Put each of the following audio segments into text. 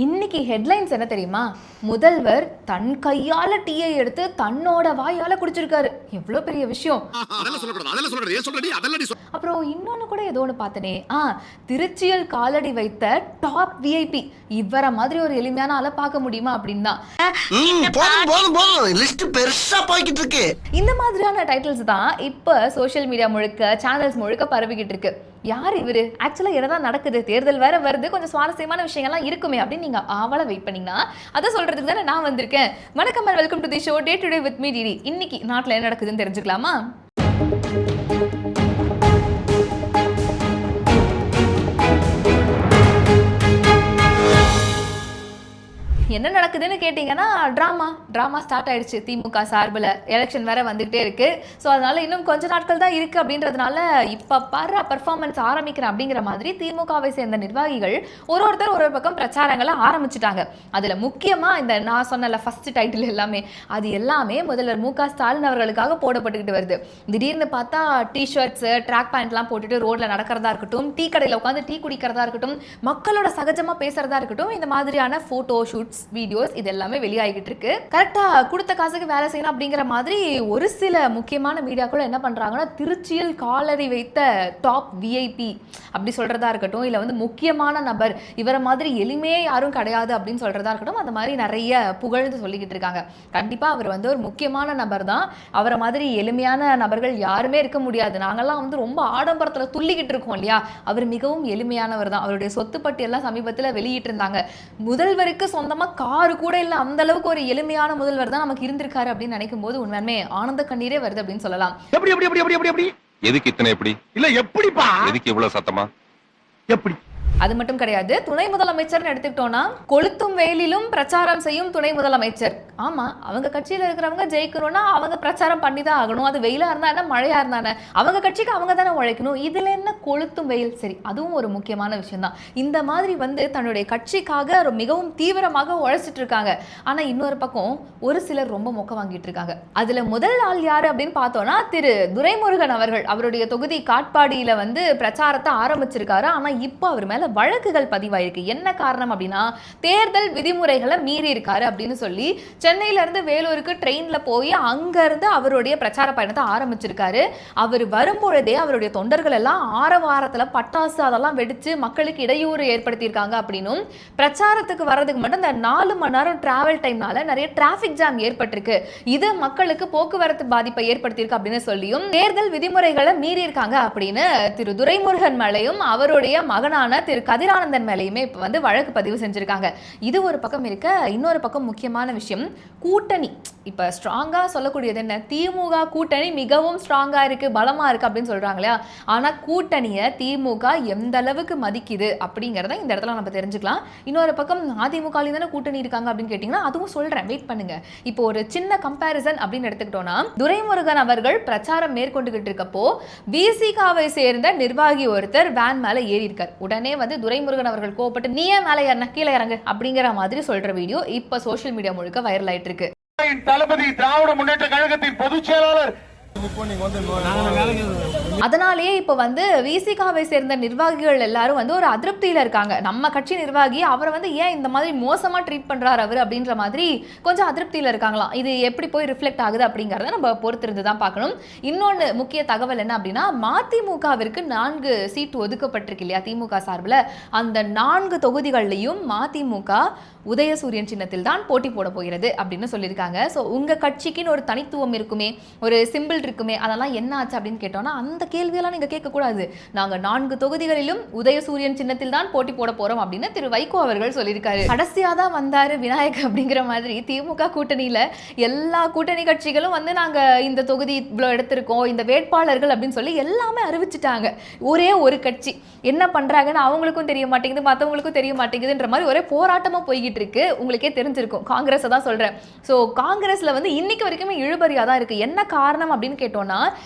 இன்னைக்கு ஹெட்லைன்ஸ் என்ன தெரியுமா? முதல்வர் தன் கையால டீயை எடுத்து தன்னோட வாயால குடிச்சிருக்காரு. எவ்வளவு பெரிய விஷயம். அப்புறம் இன்னொன்னு கூட ஏதோ ஒன்று பார்த்தனே, திருச்சியில் காலடி வைத்த டாப் விஐபி இவர மாதிரி ஒரு எளிமையான ஆளை பார்க்க முடியுமா அப்படின்னு தான். இந்த மாதிரியான டைட்டில்ஸ் தான் இப்ப சோஷியல் மீடியா முழுக்க, சேனல்ஸ் முழுக்க பரவிக்கிட்டு இருக்கு. யார் இவரு? ஆக்சுவலா என்னதான் நடக்குது? தேர்தல் வேற வருது, கொஞ்சம் சுவாரஸ்யமான விஷயங்கள்லாம் இருக்குமே அப்படின்னு நீங்க ஆவலா வெயிட் பண்ணீங்கன்னா அதை சொல்றதுக்கு தானே நான் வந்திருக்கேன். வணக்கம் and welcome to the show day today with me DD. இன்னைக்கு நாட்டில் என்ன நடக்குதுன்னு தெரிஞ்சுக்கலாமா? என்ன நடக்குதுன்னு கேட்டிங்கன்னா, ட்ராமா ஸ்டார்ட் ஆயிடுச்சு. திமுக சார்பில் எலெக்ஷன் வேற வந்துகிட்டே இருக்கு. ஸோ அதனால இன்னும் கொஞ்ச நாட்கள் தான் இருக்கு அப்படின்றதுனால இப்போ பர்ஃபார்மன்ஸ் ஆரம்பிக்கிறேன் அப்படிங்கிற மாதிரி திமுகவை சேர்ந்த நிர்வாகிகள் ஒருத்தர் ஒரு பக்கம் பிரச்சாரங்களை ஆரம்பிச்சுட்டாங்க. அதில் முக்கியமாக இந்த நான் சொன்னல ஃபர்ஸ்ட் டைட்டில் அது எல்லாமே முதல்வர் மு க ஸ்டாலின் அவர்களுக்காக போடப்பட்டுக்கிட்டு வருது. திடீர்னு பார்த்தா டிஷர்ட்ஸ், ட்ராக் பேண்ட்லாம் போட்டுட்டு ரோட்ல நடக்கிறதா இருக்கட்டும், டீ கடையில் உட்காந்து டீ குடிக்கிறதா இருக்கட்டும், மக்களோட சகஜமாக பேசுறதா இருக்கட்டும், இந்த மாதிரியான ஃபோட்டோ ஷூட்ஸ், வீடியோஸ் இது எல்லாமே வெளியாகிட்டு இருக்கு. கரெக்டா கொடுத்த காசுக்கு வேலை செய்யணும் அப்படிங்கிற மாதிரி ஒரு சில முக்கியமான மீடியாக்கள் என்ன பண்றாங்கன்னா, திருச்சியில் காலடி வைத்த டாப் விஐபி அப்படி சொல்றதா இருக்கட்டும், இல்ல வந்து முக்கியமான நபர், இவரை மாதிரி எளிமையே யாரும் கிடையாது அப்படின்னு சொல்றதா இருக்கட்டும், அந்த மாதிரி நிறைய புகழ்ந்து சொல்லிக்கிட்டு இருக்காங்க. கண்டிப்பா அவர் வந்து ஒரு முக்கியமான நபர் தான். அவரை மாதிரி எளிமையான நபர்கள் யாருமே இருக்க முடியாது. நாங்கெல்லாம் வந்து ரொம்ப ஆடம்பரத்துல துள்ளிக்கிட்டு இருக்கோம் இல்லையா? அவர் மிகவும் எளிமையானவர் தான். அவருடைய சொத்து பட்டியெல்லாம் சமீபத்தில் வெளியிட்டு இருந்தாங்க. முதல்வருக்கு சொந்தமா காரு கூட இல்ல, அந்த அளவுக்கு ஒரு எளிமையான முதல்வர் தான் நமக்கு இருந்திருக்காரு அப்படின்னு நினைக்கும் போது உண்மையுமே ஆனந்த கண்ணீரே வருது அப்படின்னு சொல்லலாம். எதுக்கு இத்தனை எப்படி இல்ல எப்படிப்பா, எதுக்கு இவ்வளவு சத்தமா எப்படி? அது மட்டும் கிடையாது. துணை முதலமைச்சர்னு எடுத்துக்கிட்டோம்னா, கொளுத்தும் வெயிலிலும் பிரச்சாரம் செய்யும் துணை முதலமைச்சர். ஆமா, அவங்க கட்சியில இருக்கிறவங்க ஜெயிக்கணும்னா அவங்க பிரச்சாரம் பண்ணி தான் ஆகணும். அது வெயிலா இருந்தா என்ன, மழையா இருந்தானே, அவங்க கட்சிக்கு அவங்க தானே உழைக்கணும். இதுல என்ன கொளுத்தும் வெயில்? சரி, அதுவும் ஒரு முக்கியமான விஷயம் தான். இந்த மாதிரி வந்து தன்னுடைய கட்சிக்காக மிகவும் தீவிரமாக உழைச்சிட்டு இருக்காங்க. ஆனா இன்னொரு பக்கம் ஒரு சிலர் ரொம்ப மொக்க வாங்கிட்டு இருக்காங்க. அதுல முதல் ஆள் யாரு அப்படின்னு பார்த்தோம்னா, திரு துரைமுருகன் அவர்கள். அவருடைய தொகுதி காட்பாடியில வந்து பிரச்சாரத்தை ஆரம்பிச்சிருக்காரு. ஆனா இப்போ அவர் மேல வழக்குகள் பதிவாயிருக்கு. என்ன காரணம் அப்படின்னா, தேர்தல் விதிமுறைகளை மீறி இருக்காரு அப்படின்னு சொல்லி சென்னையில இருந்து வேலூருக்கு ட்ரெயின்ல போய் அங்க இருந்து அவருடைய பிரச்சார பயணத்தை ஆரம்பிச்சிருக்காரு. அவர் வரும்பொழுதே அவருடைய தொண்டர்கள் எல்லாம் ஆரவாரத்துல பட்டாசு அதெல்லாம் வெடிச்சு மக்களுக்கு இடையூறு ஏற்படுத்தியிருக்காங்க அப்படின்னும், பிரச்சாரத்துக்கு வர்றதுக்கு மட்டும் இந்த 4 மணி நேரம் டிராவல் டைம்னால நிறைய டிராபிக் ஜாம் ஏற்பட்டிருக்கு, இது மக்களுக்கு போக்குவரத்து பாதிப்பை ஏற்படுத்தியிருக்கு அப்படின்னு சொல்லியும் தேர்தல் விதிமுறைகளை மீறி இருக்காங்க அப்படின்னு திரு துரைமுருகன் மேலையும் அவருடைய மகனான திரு கதிரானந்தன் மேலையுமே இப்ப வந்து வழக்கு பதிவு செஞ்சிருக்காங்க. இது ஒரு பக்கம் இருக்க, இன்னொரு பக்கம் முக்கியமான விஷயம் கூட்டணி. இப்ப ஸ்ட்ராங்கா சொல்லக்கூடியது என்ன, திமுக கூட்டணி மிகவும் ஸ்ட்ராங்கா இருக்கு, பலமா இருக்கு அப்படின்னு சொல்றாங்க இல்லையா? ஆனா கூட்டணியை திமுக எந்த அளவுக்கு மதிக்குது அப்படிங்கறத இந்த இடத்துல நம்ம தெரிஞ்சுக்கலாம். இன்னொரு பக்கம் அதிமுக தானே கூட்டணி இருக்காங்க அப்படின்னு கேட்டீங்கன்னா, அதுவும் சொல்றேன், வெயிட் பண்ணுங்க. இப்போ ஒரு சின்ன கம்பேரிசன் அப்படின்னு எடுத்துக்கிட்டோம்னா, துரைமுருகன் அவர்கள் பிரச்சாரம் மேற்கொண்டுகிட்டு இருக்கப்போ விசிகாவை சேர்ந்த நிர்வாகி ஒருத்தர் வேன் மேல ஏறி இருக்கார். உடனே வந்து துரைமுருகன் அவர்கள் கோபப்பட்டு, நீ ஏன் மேலே ஏறின, கீழே இறங்கு அப்படிங்கிற மாதிரி சொல்ற வீடியோ இப்ப சோஷியல் மீடியா முழுக்க வைரல் ஆயிட்டு இருக்கு. தளபதி திராவிட முன்னேற்ற கழகத்தின் பொதுச் செயலாளர். அதனாலேயே இப்ப வந்து விசிகாவை சேர்ந்த நிர்வாகிகள் எல்லாரும் வந்து ஒரு அதிருப்தியில இருக்காங்க. நம்ம கட்சி நிர்வாகி அவரை வந்து ஏன் இந்த மாதிரி மோசமா ட்ரீட் பண்றாரு அவர் அப்படின்ற மாதிரி கொஞ்சம் அதிருப்தியில இருக்காங்களாம். இது எப்படி போய் ரிஃப்ளெக்ட் ஆகுது அப்படிங்கறத நம்ம பொறுத்திருந்து தான் பார்க்கணும். இன்னொன்னு முக்கிய தகவல் என்ன அப்படின்னா, மதிமுகவிற்கு 4 சீட் ஒதுக்கப்பட்டிருக்கு இல்லையா திமுக சார்பில், அந்த 4 தொகுதிகளிலையும் மதிமுக உதயசூரியன் சின்னத்தில் தான் போட்டி போட போகிறது அப்படின்னு சொல்லியிருக்காங்க. ஸோ உங்க கட்சிக்குன்னு ஒரு தனித்துவம் இருக்குமே, ஒரு சிம்பிள் இருக்குமே, அதெல்லாம் என்ன ஆச்சு அப்படின்னு கேட்டோம்னா, அந்த கேள்வியெல்லாம் நீங்க கேட்கக்கூடாது. நாங்க 4 தொகுதிகளிலும் உதயசூரியன் சின்னத்தில் தான் போட்டி போட போறோம் அப்படின்னு திரு வைகோ அவர்கள் சொல்லியிருக்காரு. கடைசியா தான் வந்தாரு விநாயக் அப்படிங்கிற மாதிரி திமுக கூட்டணியில எல்லா கூட்டணி கட்சிகளும் வந்து நாங்க இந்த தொகுதி இவ்வளோ எடுத்திருக்கோம், இந்த வேட்பாளர்கள் அப்படின்னு சொல்லி எல்லாமே அறிவிச்சுட்டாங்க. ஒரே ஒரு கட்சி என்ன பண்றாங்கன்னு அவங்களுக்கும் தெரிய மாட்டேங்குது, மற்றவங்களுக்கும் தெரிய மாட்டேங்குதுன்ற மாதிரி ஒரே போராட்டமா போய்கிட்டு போய்கிட்டு இருக்கு. உங்களுக்கே தெரிஞ்சிருக்கும், காங்கிரஸை தான் சொல்றேன். ஸோ காங்கிரஸ்ல வந்து இன்னைக்கு வரைக்குமே இழுபறியா தான் இருக்கு. என்ன காரணம் அப்படின்னு கேட்டோம்னா,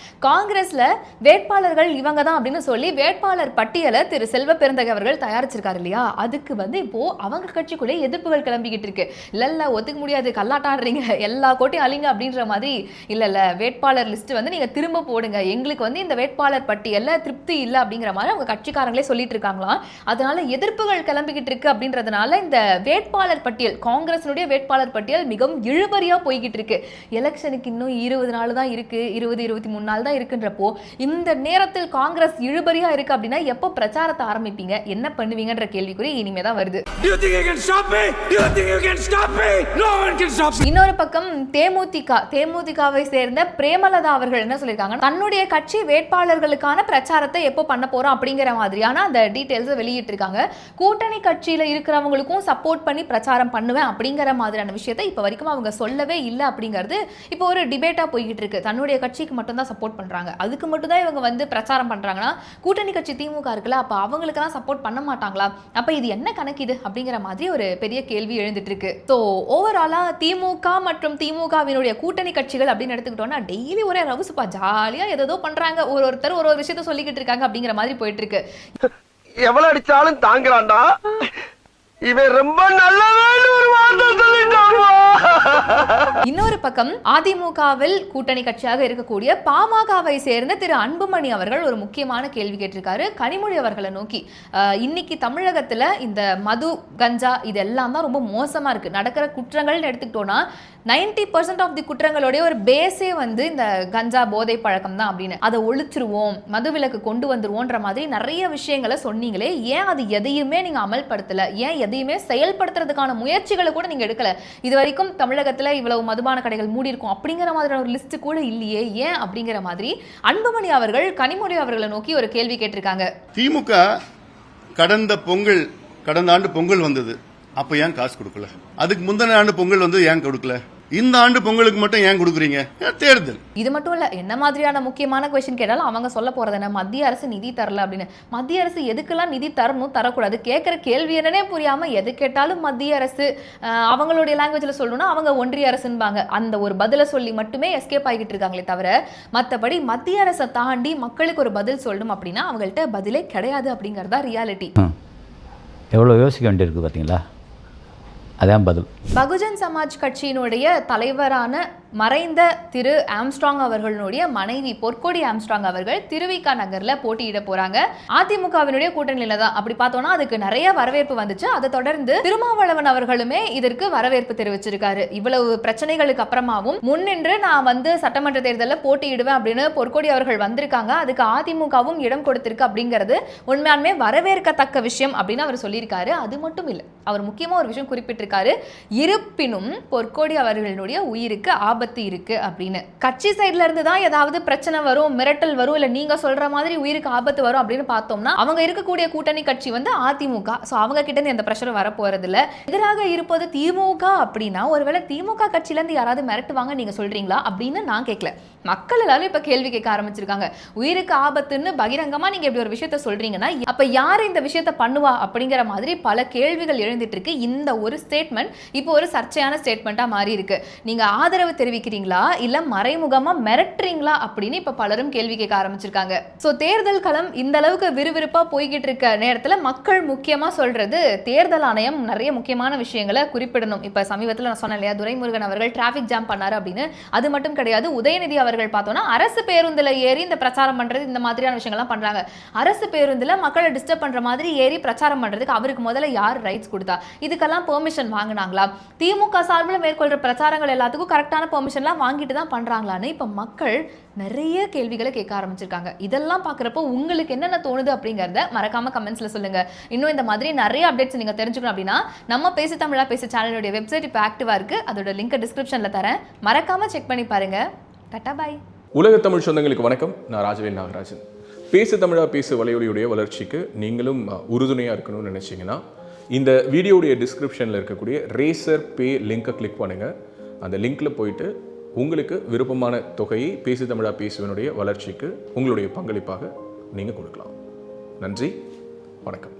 காங்கிரஸ்ல வேட்பாளர்கள் இவங்க தான் அப்படின்னு சொல்லி வேட்பாளர் பட்டியலை திரு செல்வ பெருந்தகை அவர்கள் தயாரிச்சிருக்காரு இல்லையா, அதுக்கு வந்து இப்போ அவங்க கட்சிக்குள்ளே எதிர்ப்புகள் கிளம்பிக்கிட்டு இருக்கு. இல்ல ஒத்துக்க முடியாது, கல்லாட்டாடுறீங்க, எல்லா கோட்டையும் அழிங்க அப்படின்ற மாதிரி. இல்ல வேட்பாளர் லிஸ்ட் வந்து நீங்க திரும்ப போடுங்க, எங்களுக்கு வந்து இந்த வேட்பாளர் பட்டியல்ல திருப்தி இல்லை அப்படிங்கிற மாதிரி அவங்க கட்சிக்காரங்களே சொல்லிட்டு இருக்காங்களாம். அதனால எதிர்ப்புகள் கிளம்பிக்கிட்டு இருக்கு. அப்படின்றதுனால இந்த வேட்பாளர் பட்டியல், காங்கிரஸினுடைய வேட்பாளர் பட்டியல் மிகவும் இழுபறியா போய்கிட்டு இருக்கு. எலெக்ஷனுக்கு இன்னும் 20 நாள் தான் இருக்கு, 20-23 நாள் தான் இருக்குன்றப்போ இந்த நேரத்தில் காங்கிரஸ் இழுபறியா இருக்கு அப்படின்னா எப்போ பிரச்சாரத்தை ஆரம்பிப்பீங்க, என்ன பண்ணுவீங்கன்ற கேள்விக்குறி இனிமே தான் வருது. இன்னொரு பக்கம் தேமுதிகவை சேர்ந்த பிரேமலதா அவர்கள் என்ன சொல்லியிருக்காங்க, தன்னுடைய கட்சி வேட்பாளர்களுக்கான பிரச்சாரத்தை எப்போ பண்ண போறோம் அப்படிங்கிற மாதிரியான அந்த டீடைல்ஸ் வெளியிட்டு இருக்காங்க. கூட்டணி கட்சியில இருக்கிறவங்களுக்கும் சப்போர்ட் பண்ணி பிரச்சாரம் பண்ணுவேன் அப்படிங்கிற மாதிரியான விஷயத்தை இப்ப வரைக்கும் அவங்க சொல்லவே இல்லை அப்படிங்கிறது இப்போ ஒரு டிபேட்டா போய்கிட்டு இருக்கு. தன்னுடைய கட்சிக்கு மட்டும் தான் சப்போர்ட் பண்றாங்க, அதுக்கு மட்டும் தான் இவங்க வந்து பிரச்சாரம் பண்றாங்கன்னா கூட்டணி கட்சி திமுக இருக்குல்ல, அப்ப அவங்களுக்கு தான் சப்போர்ட் பண்ண மாட்டாங்களா, அப்ப இது என்ன கணக்கு இது அப்படிங்கிற மாதிரி ஒரு பெரிய கேள்வி எழுந்துட்டு இருக்கு. ஸோ ஓவராலா திமுக மற்றும் திமுகவினுடைய கூட்டணி கட்சிகள் அப்படின்னு எடுத்துக்கிட்டோம்னா டெய்லி ஒரே ரவுசுப்பா, ஜாலியா ஏதோ பண்றாங்க, ஒருத்தர் ஒரு விஷயத்த சொல்லிக்கிட்டு இருக்காங்க அப்படிங்கிற மாதிரி போயிட்டு இருக்கு. எவ்வளவு அடிச்சாலும் தாங்குறான்டா இவன், ரொம்ப நல்லவன் ஒரு வார்த்தை சொல்லிட்டாமா. இன்னொரு பக்கம் அதிமுகவில் கூட்டணி கட்சியாக இருக்கக்கூடிய பாமகவை சேர்ந்த திரு அன்புமணி அவர்கள் ஒரு முக்கியமான கேள்வி கேட்டிருக்காரு கனிமொழி அவர்களை நோக்கி. இன்னைக்கு தமிழகத்துல இந்த மது, கஞ்சா இதெல்லாம் தான் ரொம்ப மோசமா இருக்கு. நடக்கிற குற்றங்கள்னு எடுத்துக்கிட்டோம்னா 90% ஆஃப் தி குற்றங்களுடைய ஒரு பேஸே வந்து இந்த கஞ்சா போதை பழக்கம் தான் அப்படின்னு. அதை ஒழிச்சிருவோம், மதுவிலக்கு கொண்டு வந்துருவோன்ற மாதிரி நிறைய விஷயங்களை சொன்னீங்களே, ஏன் அது எதையுமே நீங்க அமல்படுத்தல, ஏன் எதையுமே செயல்படுத்துறதுக்கான முயற்சிகளை கூட நீங்க எடுக்கல? இது வரைக்கும் தமிழகத்துல இவ்வளவு மதுபான கடைகள் மூடி இருக்கும் அப்படிங்கிற மாதிரியான ஒரு லிஸ்ட் கூட இல்லையே, ஏன் அப்படிங்கிற மாதிரி அன்புமணி அவர்கள் கனிமொழி அவர்களை நோக்கி ஒரு கேள்வி கேட்டிருக்காங்க. திமுக கடந்த ஆண்டு பொங்கல் வந்தது, அப்ப ஏன் காசு கொடுக்கல? அதுக்கு முந்தின ஆண்டு பொங்கல் வந்து ஏன் கொடுக்கல? இந்த ஆண்டு பொங்கலுக்கு மட்டும் ஏன் கொடுக்குறீங்க? தேர்தல். இது மட்டும் இல்ல, என்ன மாதிரியான முக்கியமான கொஸ்டின் கேட்டாலும் அவங்க சொல்ல போறது என்ன, மத்திய அரசு நிதி தரல அப்படின்னு. மத்திய அரசு எதுக்கெல்லாம் நிதி தரணும் தரக்கூடாது, கேட்கிற கேள்வி என்னன்னே புரியாம எது கேட்டாலும் மத்திய அரசு, அவங்களுடைய லாங்குவேஜ்ல சொல்லணும்னா அவங்க ஒன்றிய அரசுன்பாங்க. அந்த ஒரு பதில சொல்லி மட்டுமே எஸ்கேப் ஆகிட்டு இருக்காங்களே தவிர மற்றபடி மத்திய அரசை தாண்டி மக்களுக்கு ஒரு பதில் சொல்லணும் அப்படின்னா அவங்கள்ட்ட பதிலே கிடையாது அப்படிங்கறதா ரியாலிட்டி. எவ்வளவு யோசிக்க வேண்டியிருக்கு பாத்தீங்களா, அதான் பதில். பகுஜன் சமாஜ் கட்சியினுடைய தலைவரான மறைந்த திரு ஆம்ஸ்ட்ராங் அவர்களுடைய மனைவி பொற்கொடி ஆம்ஸ்ட்ராங் அவர்கள் திருவிக நகர்ல போட்டியிட போறாங்க. அதிமுகவினுடைய கூட்டணியில தான். அப்படி பார்த்தோம்னா அதுக்கு நிறைய வரவேற்பு வந்துச்சு. அதை தொடர்ந்து திருமாவளவன் அவர்களுமே இதற்கு வரவேற்பு தெரிவிச்சிருக்காரு. இவ்வளவு பிரச்சனைகளுக்கு அப்புறமாவும் முன்னின்று நான் வந்து சட்டமன்ற தேர்தலில் போட்டியிடுவேன் அப்படின்னு பொற்கொடி அவர்கள் வந்திருக்காங்க. அதுக்கு அதிமுகவும் இடம் கொடுத்திருக்கு அப்படிங்கிறது உண்மையாலுமே வரவேற்கத்தக்க விஷயம் அப்படின்னு அவர் சொல்லியிருக்காரு. அது மட்டும் இல்லை, அவர் முக்கியமா ஒரு விஷயம் குறிப்பிட்டிருக்காரு, இருப்பினும் பொற்கொடி அவர்களுடைய உயிருக்கு ஆபத்து இருக்கு அப்படின்னு. கட்சி சைட்ல இருந்து தான் ஏதாவது பிரச்சனை வரும், மிரட்டல் வரும், இல்ல நீங்க சொல்ற மாதிரி உயிருக்கு ஆபத்து வரும் அப்படின்னு பார்த்தோம்னா அவங்க இருக்கக்கூடிய கூட்டணி கட்சி வந்து அதிமுக. சோ அவங்க கிட்ட இருந்து எந்த பிரஷரும் வர போறது இல்ல. எதிராக இருப்பது திமுக அப்படின்னா ஒருவேளை திமுக கட்சியில இருந்து யாராவது மிரட்டுவாங்க நீங்க சொல்றீங்களா அப்படின்னு நான் கேட்கல. மக்கள் எல்லாரும் இப்ப கேள்வி கேட்க ஆரம்பிச்சிருக்காங்க. உயிருக்கு ஆபத்துன்னு பகிரங்கமா நீங்க இப்படி ஒரு விஷயத்த சொல்றீங்கன்னா அப்ப யாரு இந்த விஷயத்த பண்ணுவா அப்படிங்கிற மாதிரி பல கேள்விகள் எழுந்துட்டு இருக்கு. இந்த ஒரு ஸ்டேட்மெண்ட் இப்போ ஒரு சர்ச்சையான ஸ்டேட்மெண்டா மாறி இருக்கு. நீங்க ஆதரவு தெரிவிக்கிறீங்களா இல்ல மறைமுகமா மிரட்டுறீங்களா அப்படின்னு இப்ப பலரும் கேள்வி கேட்க ஆரம்பிச்சிருக்காங்க. சோ தேர்தல் களம் இந்த அளவுக்கு விறுவிறுப்பா போய்கிட்டு இருக்க நேரத்துல மக்கள் முக்கியமா சொல்றது தேர்தல் ஆணையம் நிறைய முக்கியமான விஷயங்களை குறிப்பிடணும். இப்ப சமீபத்தில் நான் சொன்னேன் இல்லையா, துரைமுருகன் அவர்கள் டிராபிக் ஜாம் பண்ணாரு அப்படின்னு. அது மட்டும் கிடையாது, உதயநிதி அவர்கள் பார்த்தோம்னா அரசு பேருந்துல ஏறி இந்த பிரச்சாரம் பண்றது இந்த மாதிரியான விஷயங்கள்லாம் பண்றாங்க. அரசு பேருந்துல மக்களை டிஸ்டர்ப் பண்ற மாதிரி ஏறி பிரச்சாரம் பண்றதுக்கு அவருக்கு முதல்ல யார் ரைட்ஸ் கொடுத்தா? இதுக்கெல்லாம் பெர்மிஷன் வாங்கினாங்களா? திமுக சார்பில் மேற்கொள்ற பிரச்சாரங்கள் எல்லாத்துக்கும் கரெக்டான பெர்மிஷன்லாம் வாங்கிட்டு தான் பண்றாங்களான்னு இப்ப மக்கள் நிறைய கேள்விகளை கேட்க ஆரம்பிச்சிருக்காங்க. இதெல்லாம் பாக்குறப்போ உங்களுக்கு என்னென்ன தோணுது அப்படிங்கறத மறக்காம கமெண்ட்ஸ்ல சொல்லுங்க. இன்னும் இந்த மாதிரி நிறைய அப்டேட்ஸ் நீங்க தெரிஞ்சுக்கணும் அப்படின்னா நம்ம பேசு தமிழா பேசு சேனலுடைய வெப்சைட் இப்போ ஆக்டிவா இருக்கு. அதோட லிங்க் டிஸ்கிரிப்ஷன்ல தரேன், மறக்காம செக் பண்ணி பாருங்க. Tata bye. உலக தமிழ் சொந்தங்களுக்கு வணக்கம். நான் ராஜவேல் நாகராஜன். பேசு தமிழா பேசு வலையொலியுடைய வளர்ச்சிக்கு நீங்களும் உறுதுணையா இருக்கணும்னு நினைச்சீங்கன்னா இந்த வீடியோடைய டிஸ்கிரிப்ஷனில் இருக்கக்கூடிய ரேசர் பே லிங்கை கிளிக் பண்ணுங்கள். அந்த லிங்க்கில் போயிட்டு உங்களுக்கு விருப்பமான தொகையை பேசு தமிழா பேசுவனுடைய வளர்ச்சிக்கு உங்களுடைய பங்களிப்பாக நீங்கள் கொடுக்கலாம். நன்றி, வணக்கம்.